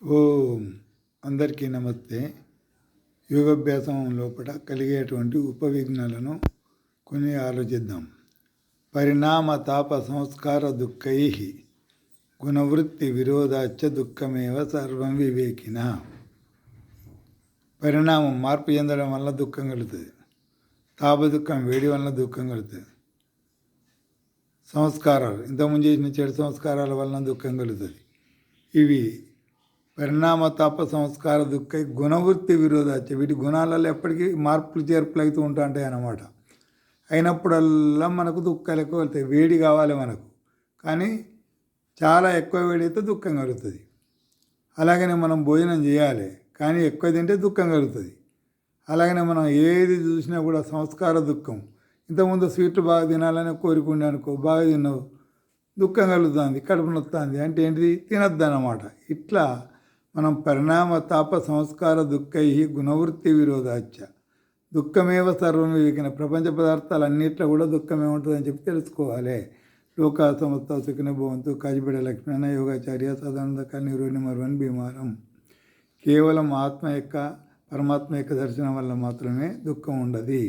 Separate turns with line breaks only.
ఓం అందరికీ నమస్తే. యోగాభ్యాసం లోపల కలిగేటువంటి ఉపవిఘ్నాలను కొన్ని ఆలోచిద్దాం. పరిణామ తాప సంస్కార దుఃఖై గుణవృత్తి విరోధాచ్చ దుఃఖమేవ సర్వం వివేకిన. పరిణామం మార్పు చెందడం వల్ల దుఃఖం కలుగుతుంది. తాప దుఃఖం వేడి వలన దుఃఖం కలుగుతుంది. సంస్కారాలు ఇంతకుముందు చేసిన చెడు సంస్కారాల వలన దుఃఖం కలుగుతుంది. ఇవి పరిణామ తాప సంస్కార దుఃఖ గుణవృత్తి విరోధాచ. వీటి గుణాలలో ఎప్పటికీ మార్పులు చేర్పులు అవుతూ ఉంటాయి అన్నమాట. అయినప్పుడల్లా మనకు దుఃఖాలు ఎక్కువ వెళ్తాయి. వేడి కావాలి మనకు, కానీ చాలా ఎక్కువ వేడి అయితే దుఃఖం కలుగుతుంది. అలాగనే మనం భోజనం చేయాలి, కానీ ఎక్కువ తింటే దుఃఖం కలుగుతుంది. అలాగనే మనం ఏది చూసినా కూడా సంస్కార దుఃఖం. ఇంతకుముందు స్వీట్లు బాగా తినాలని కోరికుండే అనుకో, బాగా తిన్నావు, దుఃఖం కలుగుతుంది, కడుపు నొస్తుంది, అంటే ఏంటిది, తినద్దు అన్నమాట. ఇట్లా మనం పరిణామ తాప సంస్కార దుఃఖై గుణవృత్తి విరోధాచ దుఃఖమేవ సర్వం వివేకిన. ప్రపంచ పదార్థాలన్నింటిలో కూడా దుఃఖమే ఉంటుందని చెప్పి తెలుసుకోవాలి. లోకా సమస్త సుఖిన భవంతు. కాజిపేట లక్ష్మణ యోగాచార్య సదానంద కన్నీరుని మరువని భీమారం. కేవలం ఆత్మ యొక్క పరమాత్మ యొక్క దర్శనం వల్ల మాత్రమే దుఃఖం ఉండదు.